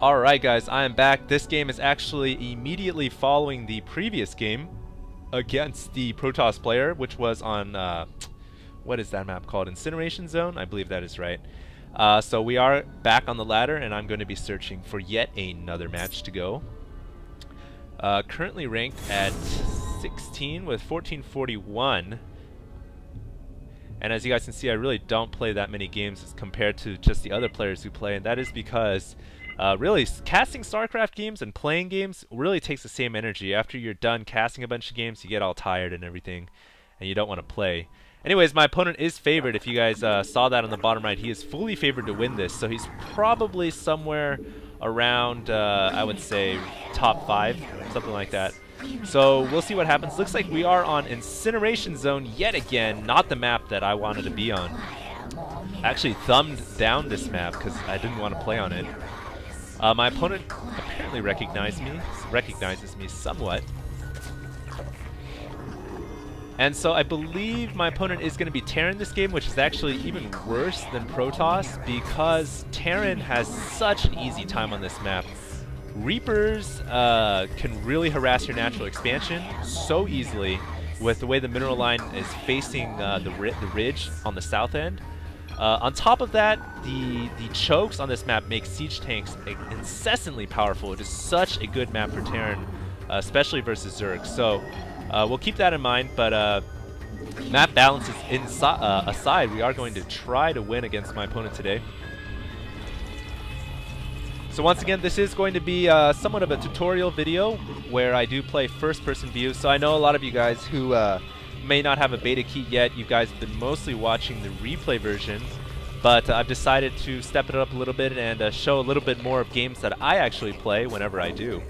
Alright guys, I am back. This game is actually immediately following the previous game against the Protoss player, which was on, what is that map called? Incineration Zone? I believe that is right. So we are back on the ladder, and I'm going to be searching for yet another match to go. Currently ranked at 16 with 1441. And as you guys can see, I really don't play that many games as compared to just the other players who play, and that is because really, casting Starcraft games and playing games really takes the same energy. After you're done casting a bunch of games, you get all tired and everything, and you don't want to play. Anyways, my opponent is favored. If you guys saw that on the bottom right, he is fully favored to win this, so he's probably somewhere around, I would say, top 5, something like that. So we'll see what happens. Looks like we are on Incineration Zone yet again, not the map that I wanted to be on. I actually thumbed down this map because I didn't want to play on it. My opponent apparently recognizes me somewhat. And so I believe my opponent is going to be Terran this game, which is actually even worse than Protoss because Terran has such an easy time on this map. Reapers can really harass your natural expansion so easily with the way the mineral line is facing the ridge on the south end. On top of that, the chokes on this map make siege tanks incessantly powerful. It is such a good map for Terran, especially versus Zerg. So we'll keep that in mind, but map balances aside, we are going to try to win against my opponent today. So once again, this is going to be somewhat of a tutorial video where I do play first-person view. So I know a lot of you guys who may not have a beta key yet. You guys have been mostly watching the replay version, but I've decided to step it up a little bit and show a little bit more of games that I actually play whenever I do.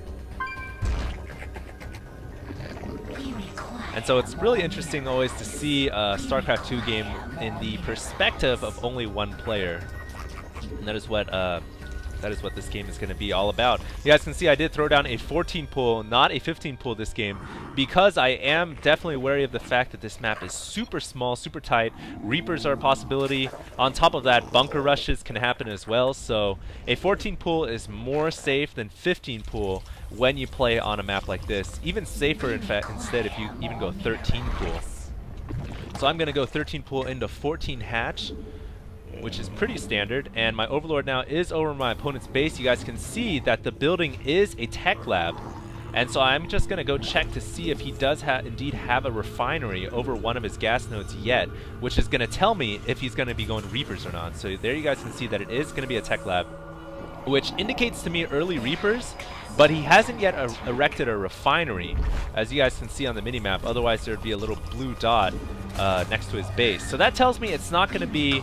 And so it's really interesting always to see a StarCraft 2 game in the perspective of only one player, and that is what this game is going to be all about. You guys can see I did throw down a 14 pool, not a 15 pool this game, because I am definitely wary of the fact that this map is super small, super tight. Reapers are a possibility. On top of that, bunker rushes can happen as well, so a 14 pool is more safe than 15 pool when you play on a map like this. Even safer, in fact, instead if you even go 13 pool. So I'm going to go 13 pool into 14 hatch, which is pretty standard, and my Overlord now is over my opponent's base. You guys can see that the building is a tech lab, and so I'm just going to go check to see if he does indeed have a refinery over one of his gas nodes yet, which is going to tell me if he's going to be going Reapers or not. So there you guys can see that it is going to be a tech lab, which indicates to me early Reapers, but he hasn't yet erected a refinery, as you guys can see on the minimap. Otherwise there would be a little blue dot next to his base. So that tells me it's not going to be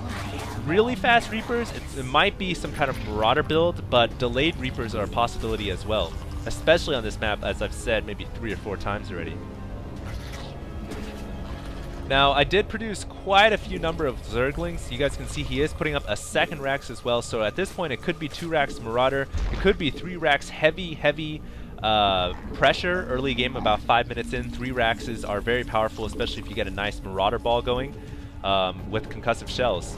really fast Reapers. It might be some kind of Marauder build, but delayed Reapers are a possibility as well, especially on this map, as I've said maybe 3 or 4 times already. Now, I did produce quite a few number of Zerglings. You guys can see he is putting up a second Rax as well, so at this point it could be 2 Rax Marauder, it could be 3 Rax heavy pressure early game, about 5 minutes in. 3 Raxes are very powerful, especially if you get a nice Marauder ball going with concussive shells.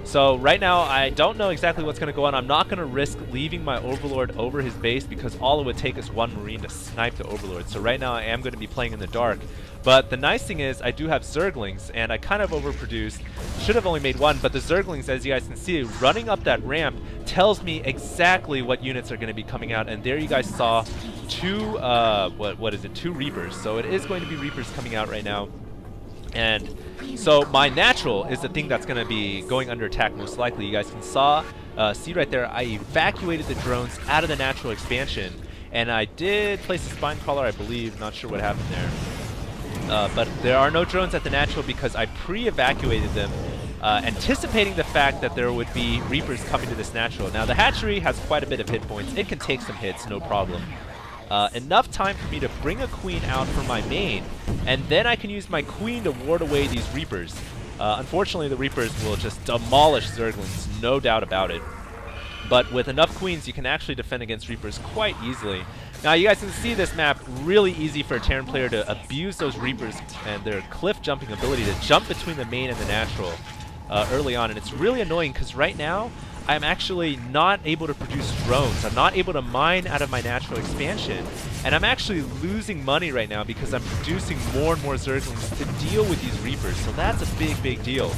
So right now I don't know exactly what's going to go on. I'm not going to risk leaving my Overlord over his base because all it would take is 1 Marine to snipe the Overlord. So right now I am going to be playing in the dark. But the nice thing is I do have Zerglings, and I kind of overproduced. Should have only made 1, but the Zerglings, as you guys can see, running up that ramp tells me exactly what units are going to be coming out. And there you guys saw 2, what is it, 2 Reapers. So it is going to be Reapers coming out right now. And so my natural is the thing that's going to be going under attack most likely. You guys can see right there, I evacuated the drones out of the natural expansion, and I did place a spine crawler, I believe. Not sure what happened there. But there are no drones at the natural because I pre-evacuated them, anticipating the fact that there would be Reapers coming to this natural. Now the hatchery has quite a bit of hit points. It can take some hits, no problem. Enough time for me to bring a queen out from my main, and then I can use my queen to ward away these Reapers. Unfortunately, the Reapers will just demolish Zerglings, no doubt about it. But with enough queens, you can actually defend against Reapers quite easily. Now you guys can see this map, really easy for a Terran player to abuse those Reapers and their cliff jumping ability to jump between the main and the natural early on, and it's really annoying because right now I'm actually not able to produce drones. I'm not able to mine out of my natural expansion. And I'm actually losing money right now because I'm producing more and more Zerglings to deal with these Reapers. So that's a big, big deal.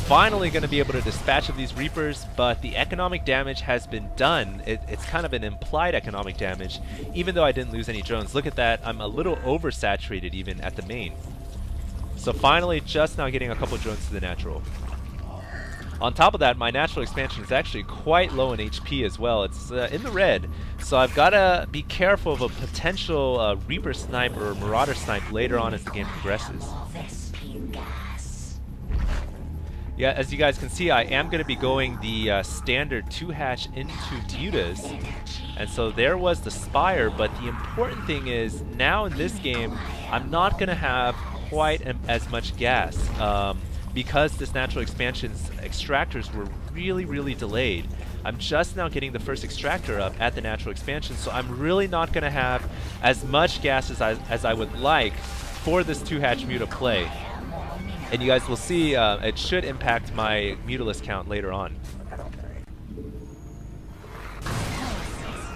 Finally going to be able to dispatch of these Reapers, but the economic damage has been done. It's kind of an implied economic damage, even though I didn't lose any drones. Look at that. I'm a little oversaturated even at the main. So finally, just now getting a couple drones to the natural. On top of that, my natural expansion is actually quite low in HP as well. It's in the red, so I've got to be careful of a potential Reaper snipe or Marauder snipe later on as the game progresses. Yeah, as you guys can see, I am going to be going the standard 2-hatch into Mutas. And so there was the Spire, but the important thing is, now in this game, I'm not going to have quite as much gas. Because this natural expansion's extractors were really, really delayed. I'm just now getting the first extractor up at the natural expansion, so I'm really not going to have as much gas as I would like for this 2-hatch Muta play. And you guys will see it should impact my Mutalist count later on.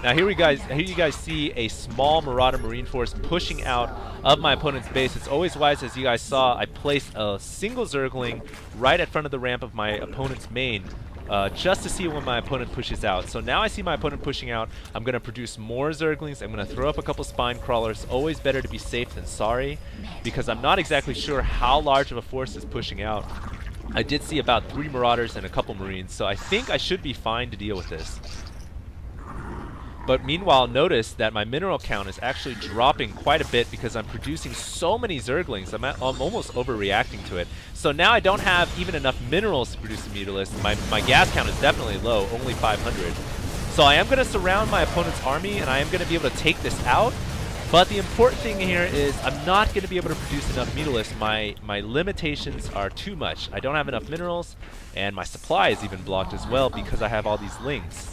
Now here you guys see a small Marauder Marine force pushing out of my opponent's base. It's always wise, as you guys saw, I placed a single Zergling right at front of the ramp of my opponent's main just to see when my opponent pushes out. So now I see my opponent pushing out. I'm going to produce more Zerglings. I'm going to throw up a couple Spine Crawlers. Always better to be safe than sorry, because I'm not exactly sure how large of a force is pushing out. I did see about 3 Marauders and a couple Marines, so I think I should be fine to deal with this. But meanwhile, notice that my mineral count is actually dropping quite a bit because I'm producing so many Zerglings. I'm almost overreacting to it. So now I don't have even enough minerals to produce a Mutalist. My gas count is definitely low, only 500. So I am going to surround my opponent's army, and I am going to be able to take this out. But the important thing here is I'm not going to be able to produce enough Mutalists. My limitations are too much. I don't have enough minerals, and my supply is even blocked as well because I have all these links.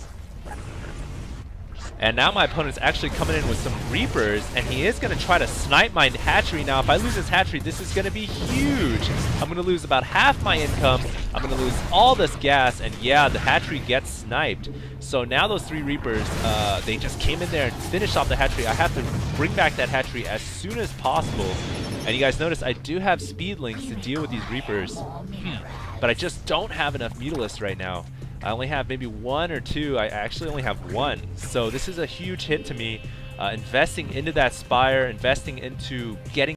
And now my opponent's actually coming in with some Reapers, and he is going to try to snipe my hatchery. Now, if I lose this hatchery, this is going to be huge. I'm going to lose about half my income. I'm going to lose all this gas, and yeah, the hatchery gets sniped. So now those 3 Reapers, they just came in there and finished off the hatchery. I have to bring back that hatchery as soon as possible. And you guys notice I do have speed links to deal with these Reapers, but I just don't have enough Mutalists right now. I only have maybe 1 or 2. I actually only have 1. So this is a huge hit to me. Investing into that Spire, investing into getting